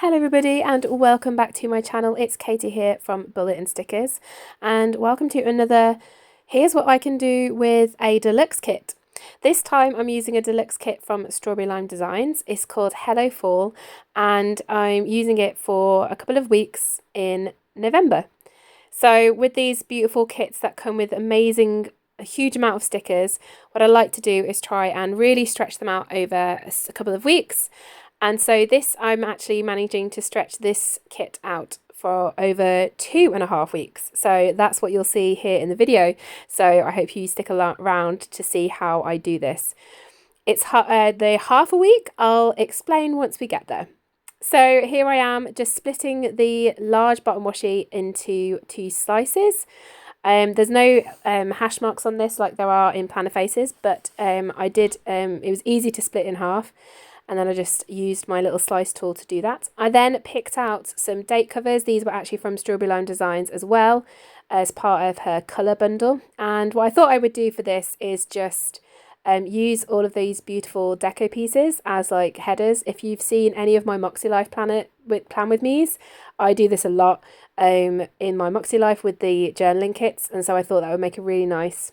Hello everybody and welcome back to my channel. It's Katie here from Bullet and Stickers and welcome to another Here's What I Can Do with a Deluxe Kit. This time I'm using a deluxe kit from Strawberry Lime Designs. It's called Hello Fall and I'm using it for a couple of weeks in November. So with these beautiful kits that come with a huge amount of stickers, what I like to do is try and really stretch them out over a couple of weeks. And so I'm actually managing to stretch this kit out for over 2.5 weeks. So that's what you'll see here in the video. So I hope you stick around to see how I do this. It's the half a week. I'll explain once we get there. So here I am just splitting the large bottom washi into 2 slices. There's no hash marks on this like there are in planner faces, but it was easy to split in half. And then I just used my little slice tool to do that. I then picked out some date covers. These were actually from Strawberry Lime Designs as well as part of her colour bundle. And what I thought I would do for this is just use all of these beautiful deco pieces as like headers. If you've seen any of my Moxie Life Plan With Me's, I do this a lot in my Moxie Life with the journaling kits. And so I thought that would make a really nice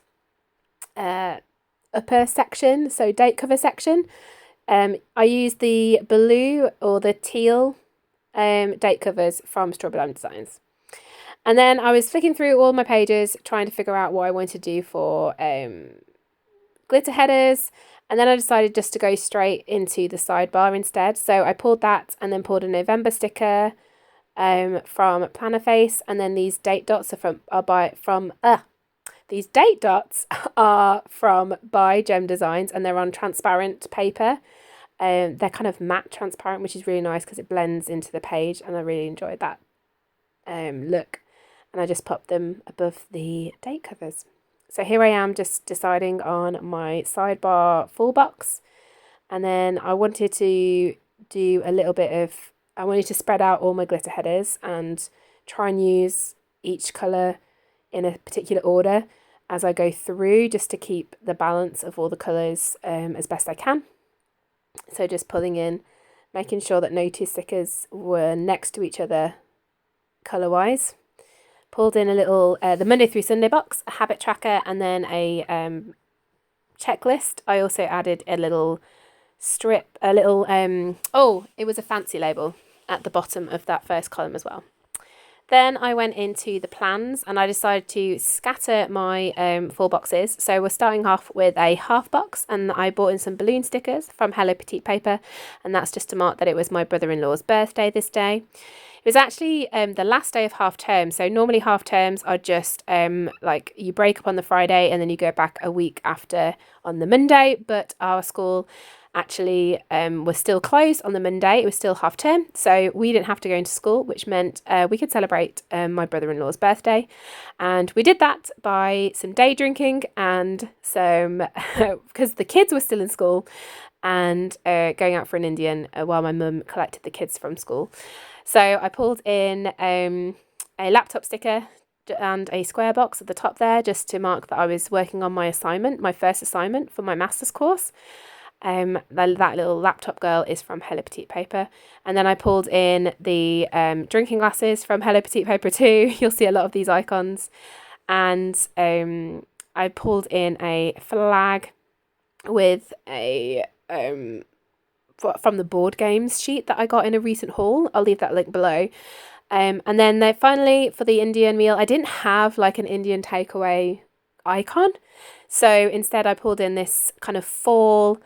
upper section, so date cover section. I used the blue or the teal date covers from Strawberry Lime Designs. And then I was flicking through all my pages trying to figure out what I wanted to do for glitter headers. And then I decided just to go straight into the sidebar instead. So I pulled that and then pulled a November sticker from Planner Face. And then these date dots These date dots are from by Gem Designs and they're on transparent paper. They're kind of matte transparent, which is really nice because it blends into the page, and I really enjoyed that look. And I just popped them above the date covers. So here I am just deciding on my sidebar full box, and then I wanted to do I wanted to spread out all my glitter headers and try and use each colour in a particular order as I go through, just to keep the balance of all the colours as best I can. So just pulling in, making sure that no 2 stickers were next to each other colour wise. Pulled in a little the Monday through Sunday box, a habit tracker, and then a checklist. I also added a little strip, it was a fancy label at the bottom of that first column as well. Then I went into the plans and I decided to scatter my full boxes. So we're starting off with a half box, and I bought in some balloon stickers from Hello Petite Paper, and that's just to mark that it was my brother-in-law's birthday this day. It was actually the last day of half term. So normally half terms are just like you break up on the Friday and then you go back a week after on the Monday, but our school actually was still closed on the Monday. It was still half term, so we didn't have to go into school, which meant we could celebrate my brother-in-law's birthday. And we did that by some day drinking and some because the kids were still in school, and going out for an Indian while my mum collected the kids from school. So I pulled in a laptop sticker and a square box at the top there, just to mark that I was working on my first assignment for my master's course. That little laptop girl is from Hello Petite Paper. And then I pulled in the drinking glasses from Hello Petite Paper too. You'll see a lot of these icons. And I pulled in a flag with a from the board games sheet that I got in a recent haul. I'll leave that link below. And then finally, for the Indian meal, I didn't have like an Indian takeaway icon. So instead I pulled in this kind of fall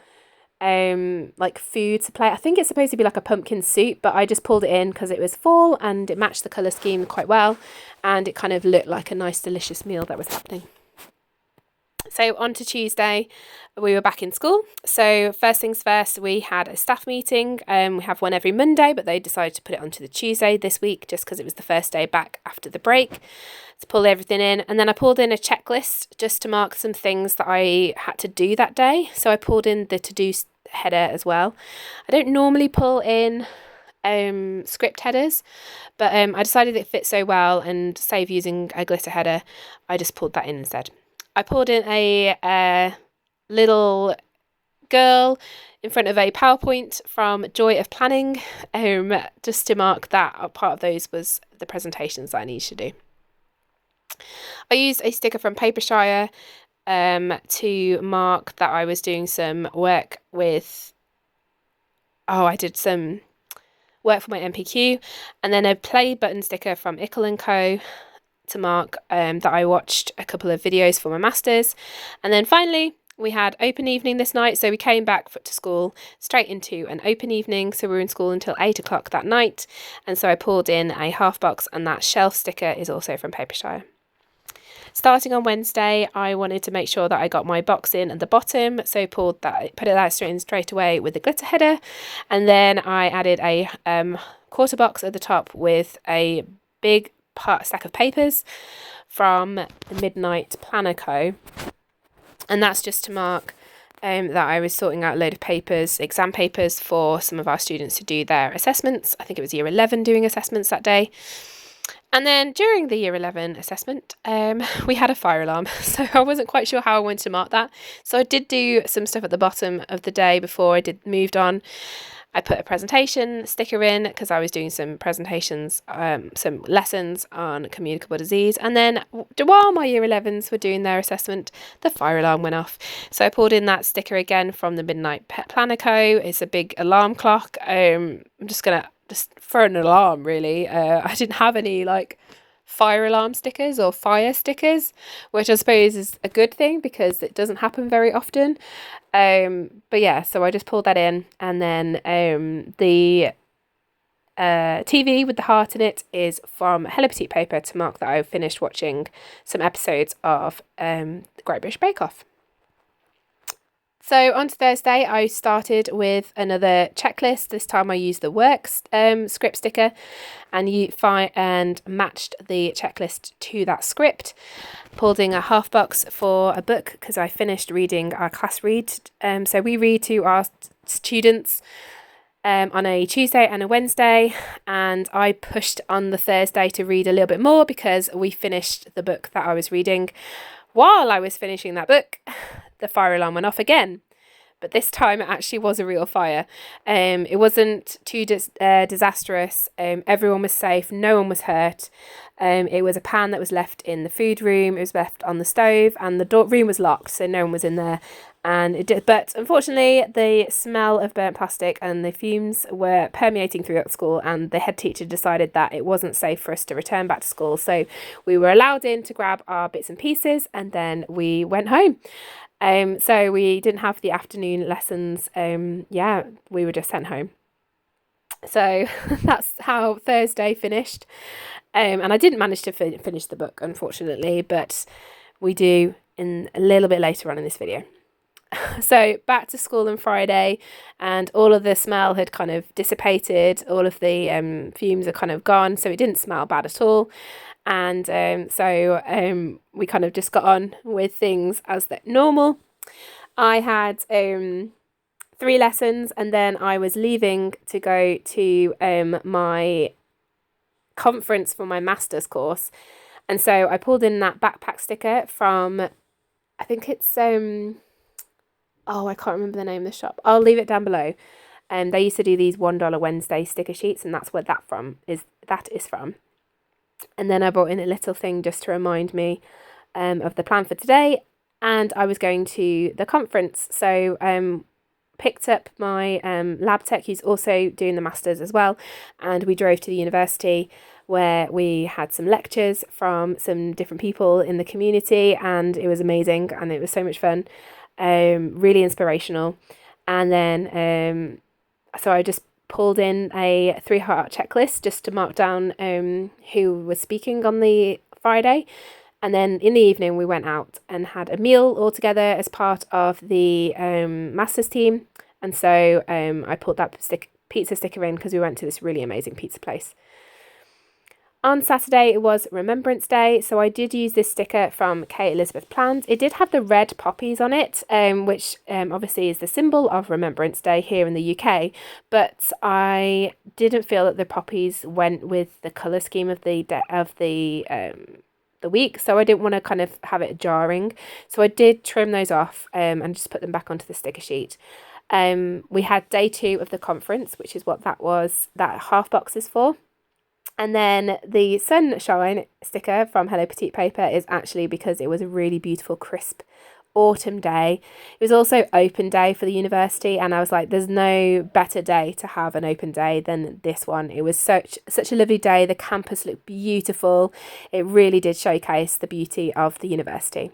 like food supply. I think it's supposed to be like a pumpkin soup, but I just pulled it in because it was fall and it matched the colour scheme quite well, and it kind of looked like a nice delicious meal that was happening. So on to Tuesday, we were back in school. So first things first, we had a staff meeting. We have one every Monday, but they decided to put it onto the Tuesday this week just because it was the first day back after the break, to pull everything in. And then I pulled in a checklist just to mark some things that I had to do that day. So I pulled in the to-do header as well. I don't normally pull in script headers, but I decided it fit so well, and save using a glitter header, I just pulled that in instead. I pulled in a little girl in front of a PowerPoint from Joy of Planning, just to mark that part of those was the presentations that I needed to do. I used a sticker from Papershire to mark that I was doing some work with, I did some work for my MPQ, and then a play button sticker from Ickle & Co to mark that I watched a couple of videos for my masters. And then finally we had open evening this night, so we came back to school straight into an open evening, so we were in school until 8 o'clock that night, and so I pulled in a half box, and that shelf sticker is also from Papershire. Starting on Wednesday, I wanted to make sure that I got my box in at the bottom, so put it in straight away with the glitter header, and then I added a quarter box at the top with a big stack of papers from the Midnight Planner Co, and that's just to mark that I was sorting out a load of papers, exam papers, for some of our students to do their assessments. I think it was year 11 doing assessments that day. And then during the year 11 assessment, we had a fire alarm, so I wasn't quite sure how I wanted to mark that. So I did do some stuff at the bottom of the day before I moved on. I put a presentation sticker in because I was doing some presentations, some lessons on communicable disease. And then while my year 11s were doing their assessment, the fire alarm went off. So I pulled in that sticker again from the Midnight Planner Co. It's a big alarm clock. I'm just going to for an alarm, really. I didn't have any fire alarm stickers or fire stickers, which I suppose is a good thing because it doesn't happen very often. But yeah, so I just pulled that in, and then the TV with the heart in it is from Hello Petite Paper to mark that I've finished watching some episodes of the Great British Bake Off. So on to Thursday, I started with another checklist. This time I used the work script sticker and matched the checklist to that script. Pulled in a half box for a book because I finished reading our class read. So we read to our students on a Tuesday and a Wednesday, and I pushed on the Thursday to read a little bit more because we finished the book that I was reading. While I was finishing that book, the fire alarm went off again, but this time it actually was a real fire. It wasn't too disastrous. Everyone was safe. No one was hurt. It was a pan that was left in the food room. It was left on the stove, and the room was locked, so no one was in there. And but unfortunately, the smell of burnt plastic and the fumes were permeating throughout school, and the head teacher decided that it wasn't safe for us to return back to school. So we were allowed in to grab our bits and pieces, and then we went home. So we didn't have the afternoon lessons. We were just sent home. So that's how Thursday finished. And I didn't manage to finish the book, unfortunately, but we do in a little bit later on in this video. So back to school on Friday, and all of the smell had kind of dissipated. All of the fumes are kind of gone, so it didn't smell bad at all. And so we kind of just got on with things as normal. I had 3 lessons, and then I was leaving to go to my conference for my master's course. And so I pulled in that backpack sticker from, I think it's I can't remember the name of the shop. I'll leave it down below. They used to do these $1 Wednesday sticker sheets, and that's where that is from. And then I brought in a little thing just to remind me of the plan for today. And I was going to the conference, so picked up my lab tech, who's also doing the masters as well, and we drove to the university where we had some lectures from some different people in the community, and it was amazing, and it was so much fun. Really inspirational. And then so I just pulled in a 3-heart checklist just to mark down who was speaking on the Friday. And then in the evening we went out and had a meal all together as part of the masters team. And so I pulled that pizza sticker in because we went to this really amazing pizza place. On Saturday, it was Remembrance Day, so I did use this sticker from Kate Elizabeth Plans. It did have the red poppies on it, which obviously is the symbol of Remembrance Day here in the UK, but I didn't feel that the poppies went with the colour scheme of the the week, so I didn't want to kind of have it jarring. So I did trim those off and just put them back onto the sticker sheet. We had day 2 of the conference, which is what that half box is for. And then the sunshine sticker from Hello Petite Paper is actually because it was a really beautiful, crisp autumn day. It was also open day for the university, and I was like, there's no better day to have an open day than this one. It was such a lovely day. The campus looked beautiful. It really did showcase the beauty of the university.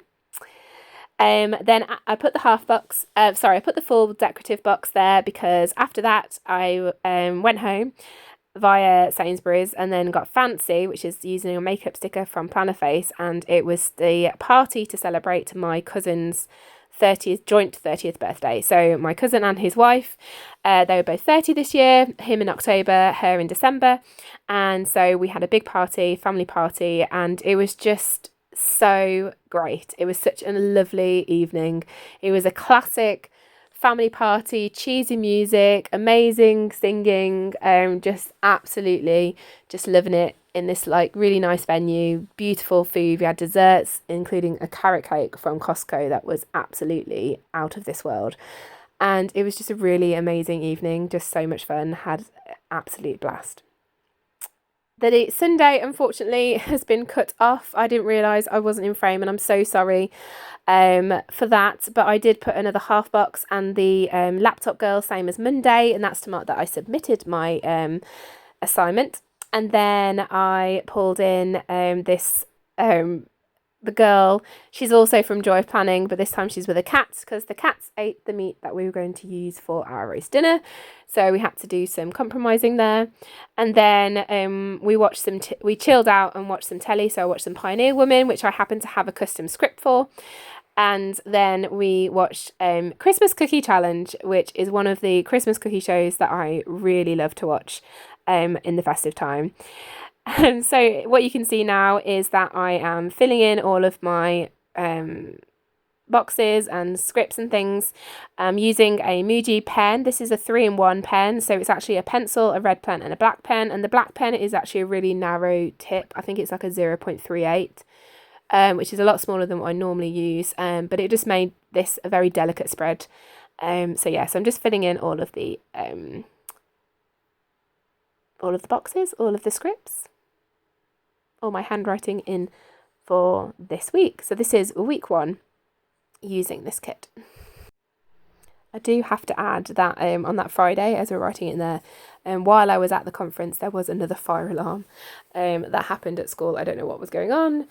Then I put the I put the full decorative box there because after that I went home via Sainsbury's and then got fancy, which is using a makeup sticker from Plannerface, and it was the party to celebrate my cousin's joint 30th birthday. So my cousin and his wife, they were both 30 this year, him in October, her in December, and so we had a big party, family party, and it was just so great. It was such a lovely evening. It was a classic family party, cheesy music, amazing singing, just absolutely just loving it in this like really nice venue, beautiful food. We had desserts, including a carrot cake from Costco that was absolutely out of this world. And it was just a really amazing evening, just so much fun, had absolute blast. The Sunday, unfortunately, has been cut off. I didn't realise I wasn't in frame, and I'm so sorry for that. But I did put another half box and the laptop girl, same as Monday, and that's to mark that I submitted my assignment. And then I pulled in this the girl. She's also from Joy of Planning, but this time she's with a cat because the cats ate the meat that we were going to use for our roast dinner. So we had to do some compromising there. And then we watched we chilled out and watched some telly. So I watched some Pioneer Woman, which I happened to have a custom script for. And then we watched Christmas Cookie Challenge, which is one of the Christmas cookie shows that I really love to watch in the festive time. So what you can see now is that I am filling in all of my boxes and scripts and things using a Muji pen. This is a 3-in-1 pen, so it's actually a pencil, a red pen and a black pen, and the black pen is actually a really narrow tip. I think it's like a 0.38, which is a lot smaller than what I normally use, but it just made this a very delicate spread. So yes, I'm just filling in all of the boxes, all of the scripts, all my handwriting in for this week. So this is week 1 using this kit. I do have to add that on that Friday, as we're writing it in there, while I was at the conference, there was another fire alarm that happened at school. I don't know what was going on,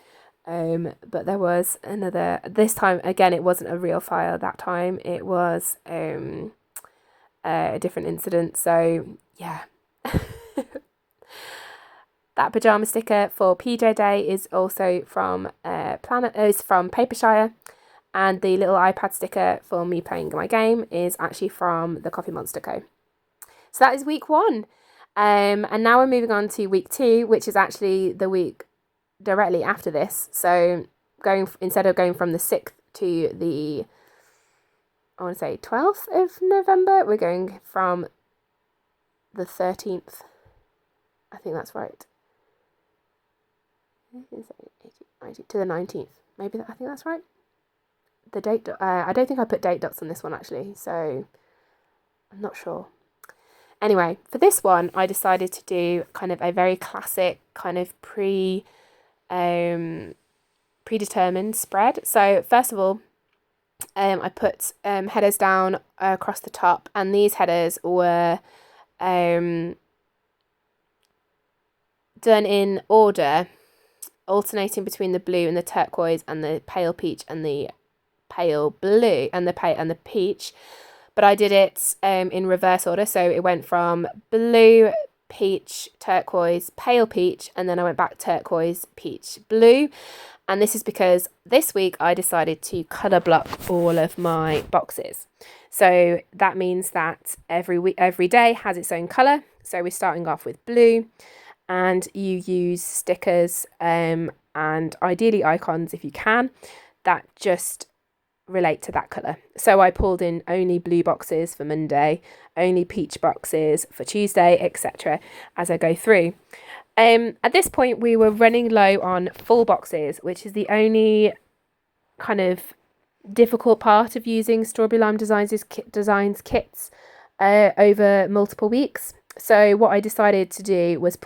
but there was another. This time, again, it wasn't a real fire that time. It was a different incident. So yeah. That pyjama sticker for PJ Day is also from from Papershire, and the little iPad sticker for me playing my game is actually from the Coffee Monster Co. So that is week 1, and now we're moving on to week 2, which is actually the week directly after this. So instead of going from the 6th to the 12th of November, we're going from the 13th. I think that's right. To the 19th. Maybe I think that's right. The date. I don't think I put date dots on this one actually, so I'm not sure. Anyway, for this one, I decided to do kind of a very classic kind of predetermined spread. So first of all, I put headers down across the top, and these headers were done in order, alternating between the blue and the turquoise and the pale peach and the pale blue and the peach, but I did it in reverse order. So it went from blue, peach, turquoise, pale peach, and then I went back turquoise, peach, blue. And this is because this week I decided to colour block all of my boxes. So that means that every day has its own colour. So we're starting off with blue, and you use stickers and ideally icons if you can that just relate to that colour. So I pulled in only blue boxes for Monday, only peach boxes for Tuesday, etc. as I go through. At this point, we were running low on full boxes, which is the only kind of difficult part of using Strawberry Lime Designs kits over multiple weeks. So what I decided to do was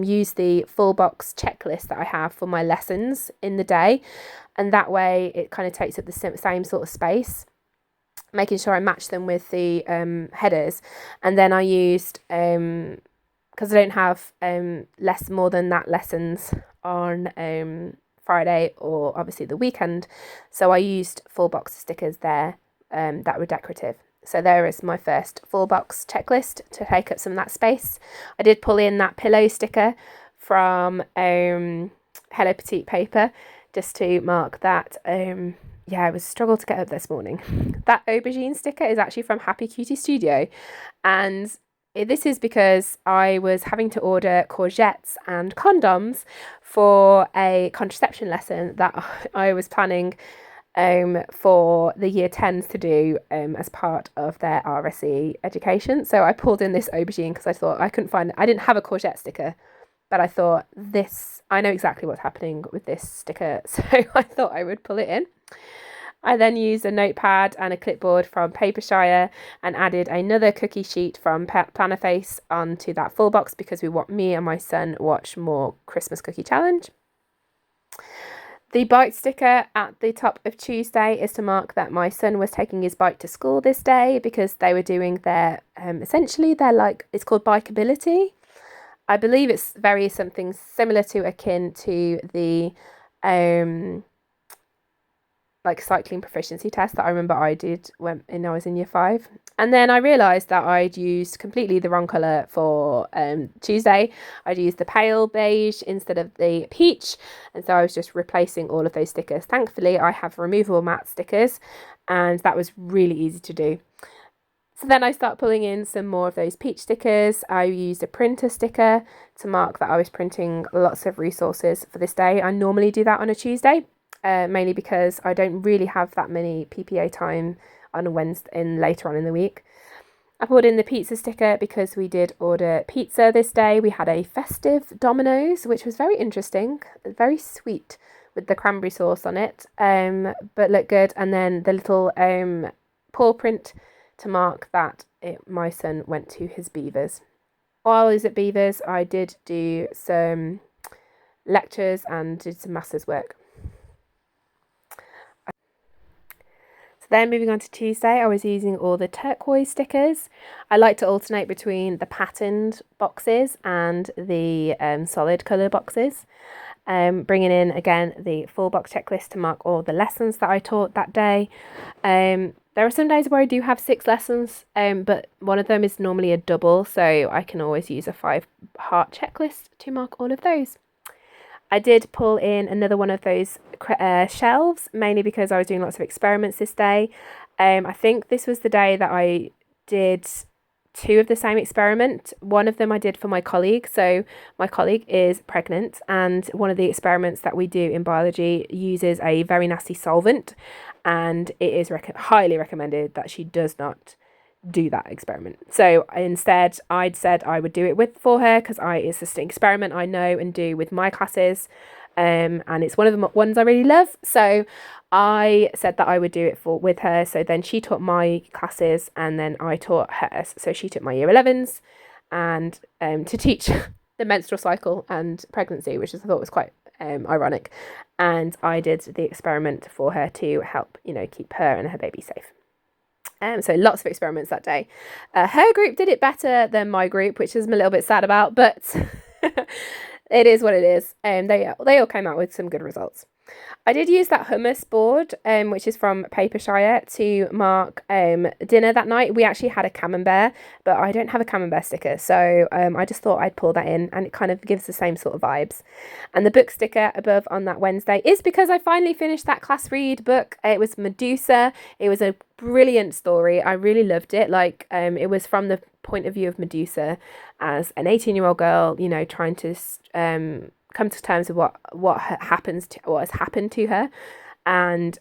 use the full box checklist that I have for my lessons in the day, and that way it kind of takes up the same sort of space, making sure I match them with the headers. And then I used, because I don't have more than that lessons on Friday or obviously the weekend, so I used full box stickers there that were decorative. So there is my first full box checklist to take up some of that space. I did pull in that pillow sticker from Hello Petite paper just to mark that. Yeah, it was a struggle to get up this morning. That aubergine sticker is actually from Happy Cutie Studio, and this is because I was having to order courgettes and condoms for a contraception lesson that I was planning for the year 10s to do as part of their RSE education. So I pulled in this aubergine because I thought I didn't have a courgette sticker, but I thought I know exactly what's happening with this sticker, so I thought I would pull it in. I then used a notepad and a clipboard from Papershire and added another cookie sheet from Plannerface onto that full box because me and my son watch more Christmas Cookie Challenge. The bike sticker at the top of Tuesday is to mark that my son was taking his bike to school this day because they were doing their, it's called Bikeability. I believe it's something similar to akin to the cycling proficiency test that I remember I did when I was in year 5. And then I realised that I'd used completely the wrong colour for Tuesday. I'd used the pale beige instead of the peach, and so I was just replacing all of those stickers. Thankfully, I have removable matte stickers, and that was really easy to do. So then I start pulling in some more of those peach stickers. I used a printer sticker to mark that I was printing lots of resources for this day. I normally do that on a Tuesday. Mainly because I don't really have that many PPA time on a Wednesday later on in the week. I pulled in the pizza sticker because we did order pizza this day. We had a festive Domino's, which was very interesting, very sweet with the cranberry sauce on it, but looked good. And then the little paw print to mark that my son went to his beavers. While I was at beavers, I did do some lectures and did some master's work. Then moving on to Tuesday, I was using all the turquoise stickers. I like to alternate between the patterned boxes and the solid colour boxes. Bringing in again the full box checklist to mark all the lessons that I taught that day. There are some days where I do have 6 lessons, but one of them is normally a double, so I can always use a 5-heart checklist to mark all of those. I did pull in another one of those shelves, mainly because I was doing lots of experiments this day. I think this was the day that I did 2 of the same experiment. One of them I did for my colleague. So my colleague is pregnant, and one of the experiments that we do in biology uses a very nasty solvent, and it is highly recommended that she does not do that experiment. So instead, I'd said I would do it for her because it's just an experiment I know and do with my classes, and it's one of the ones I really love. So I said that I would do it with her. So then she taught my classes, and then I taught hers. So she took my year 11s and to teach the menstrual cycle and pregnancy, which I thought was quite ironic. And I did the experiment for her to help, keep her and her baby safe. So lots of experiments that day. Her group did it better than my group, which I'm a little bit sad about, but it is what it is. They all came out with some good results. I did use that hummus board, which is from Papershire, to mark dinner that night. We actually had a camembert, but I don't have a camembert sticker, so I just thought I'd pull that in, and it kind of gives the same sort of vibes. And the book sticker above on that Wednesday is because I finally finished that class read book. It was Medusa. It was a brilliant story. I really loved it. It was from the point of view of Medusa as an 18-year-old girl, trying to come to terms with what has happened to her, and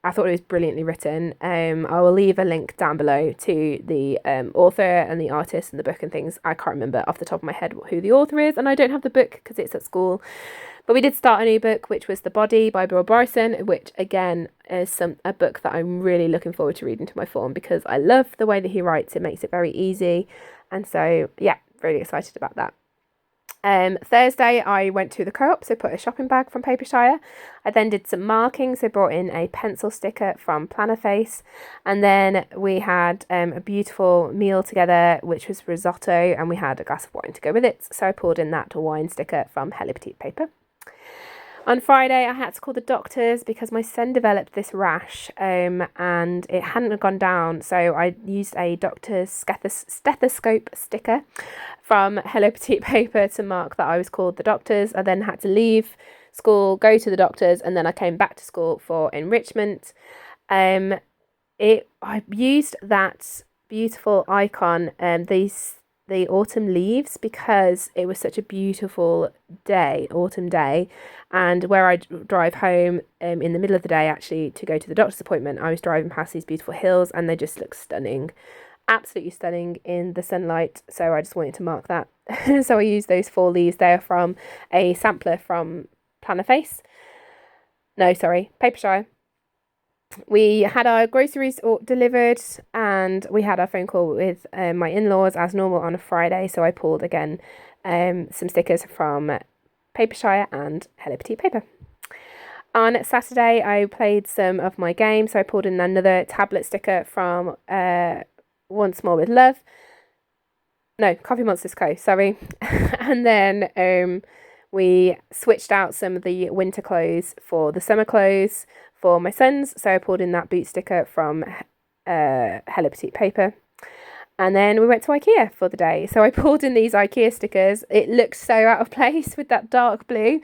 I thought it was brilliantly written. I will leave a link down below to the author and the artist and the book and things. I can't remember off the top of my head who the author is, and I don't have the book because it's at school. But we did start a new book, which was The Body by Bill Bryson, which again is a book that I'm really looking forward to reading to my form because I love the way that he writes. It makes it very easy. And so, yeah, really excited about that. Thursday, I went to the co-op, so put a shopping bag from Papershire. I then did some marking, so brought in a pencil sticker from Plannerface. And then we had a beautiful meal together, which was risotto, and we had a glass of wine to go with it. So I pulled in that wine sticker from Hello Petite Paper. On Friday, I had to call the doctors because my son developed this rash and it hadn't gone down. So I used a doctor's stethoscope sticker from Hello Petite Paper to mark that I was called the doctors. I then had to leave school, go to the doctors, and then I came back to school for enrichment. I used that beautiful icon, the autumn leaves, because it was such a beautiful autumn day, and where I drive home in the middle of the day actually to go to the doctor's appointment, I was driving past these beautiful hills and they just look stunning, absolutely stunning in the sunlight. So I just wanted to mark that. So I used those 4 leaves. They are from a sampler from Plannerface. Papershire. We had our groceries delivered and we had our phone call with my in-laws as normal on a Friday. So I pulled again some stickers from Papershire and Hello Petite Paper. On Saturday, I played some of my games. So I pulled in another tablet sticker from Once More with Love. No, Coffee Monsters Co. Sorry. And then we switched out some of the winter clothes for the summer clothes for my sons. So I pulled in that boot sticker from Hello Petite Paper. And then we went to IKEA for the day. So I pulled in these IKEA stickers. It looks so out of place with that dark blue.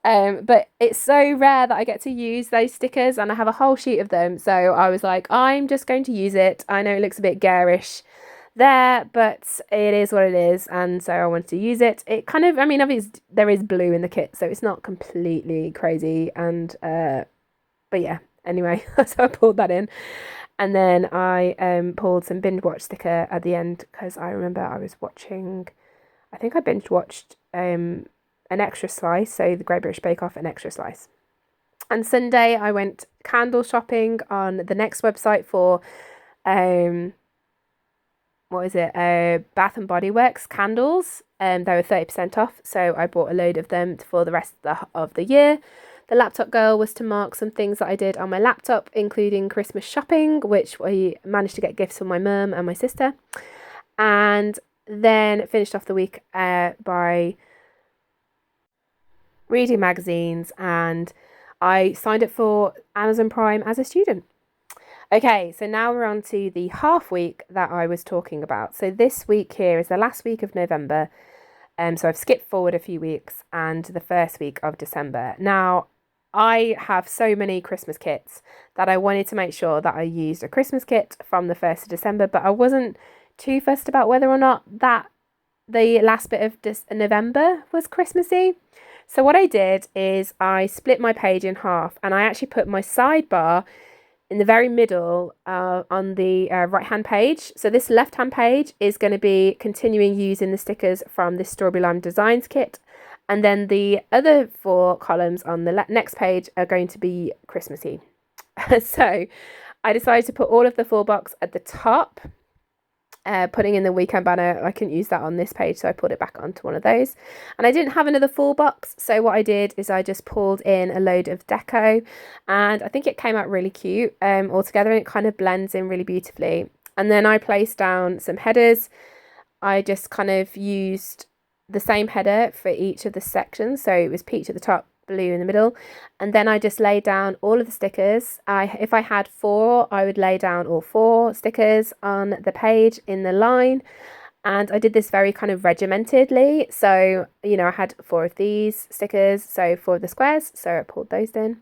But it's so rare that I get to use those stickers and I have a whole sheet of them. So I was like, I'm just going to use it. I know it looks a bit garish there, but it is what it is. And so I wanted to use it. It kind of, obviously there is blue in the kit, so it's not completely crazy. And, but yeah, anyway, so I pulled that in. And then I pulled some binge watch sticker at the end because I remember I was watching, I think I binge watched an extra slice, so the Great British Bake Off, an extra slice. And Sunday I went candle shopping on the Next website for, Bath and Body Works candles. They were 30% off, so I bought a load of them for the rest of the year. The laptop girl was to mark some things that I did on my laptop, including Christmas shopping, which we managed to get gifts for my mum and my sister. And then finished off the week by reading magazines, and I signed up for Amazon Prime as a student. Okay, so now we're on to the half week that I was talking about. So this week here is the last week of November. So I've skipped forward a few weeks and the first week of December. Now, I have so many Christmas kits that I wanted to make sure that I used a Christmas kit from the 1st of December, but I wasn't too fussed about whether or not that the last bit of November was Christmassy. So what I did is I split my page in half and I actually put my sidebar in the very middle on the right-hand page. So this left-hand page is going to be continuing using the stickers from this Strawberry Lime Designs kit. And then the other 4 columns on the next page are going to be Christmassy. So I decided to put all of the full box at the top, putting in the weekend banner. I couldn't use that on this page, so I put it back onto one of those. And I didn't have another full box, so what I did is I just pulled in a load of deco, and I think it came out really cute all together, and it kind of blends in really beautifully. And then I placed down some headers. I just kind of used the same header for each of the sections, so it was peach at the top, blue in the middle, and then I just laid down all of the stickers. If I had 4, I would lay down all 4 stickers on the page in the line, and I did this very kind of regimentedly. So I had 4 of these stickers, so 4 of the squares, so I pulled those in.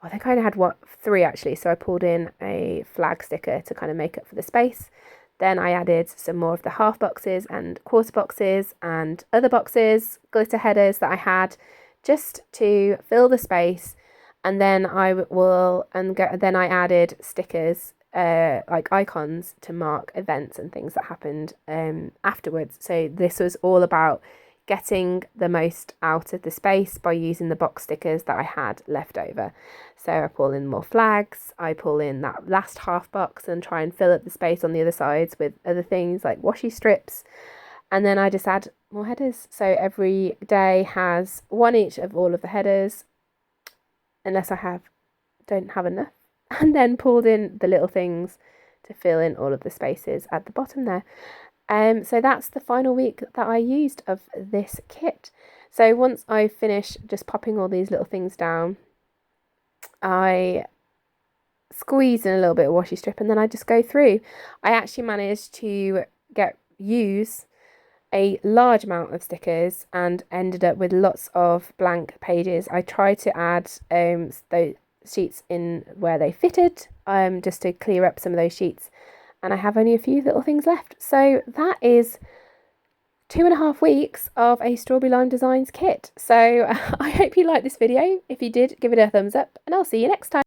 I think I only had 3 actually, so I pulled in a flag sticker to kind of make up for the space. Then I added some more of the half boxes and quarter boxes and other boxes, glitter headers that I had, just to fill the space And then then I added stickers, like icons to mark events and things that happened afterwards. So this was all about getting the most out of the space by using the box stickers that I had left over. So I pull in more flags, I pull in that last half box and try and fill up the space on the other sides with other things like washi strips. And then I just add more headers. So every day has one each of all of the headers, unless I don't have enough, and then pulled in the little things to fill in all of the spaces at the bottom there. So that's the final week that I used of this kit. So once I finish just popping all these little things down, I squeeze in a little bit of washi strip and then I just go through. I actually managed to use a large amount of stickers and ended up with lots of blank pages. I tried to add those sheets in where they fitted, just to clear up some of those sheets, and I have only a few little things left. So that is 2.5 weeks of a Strawberry Lime Designs kit. So I hope you liked this video. If you did, give it a thumbs up and I'll see you next time.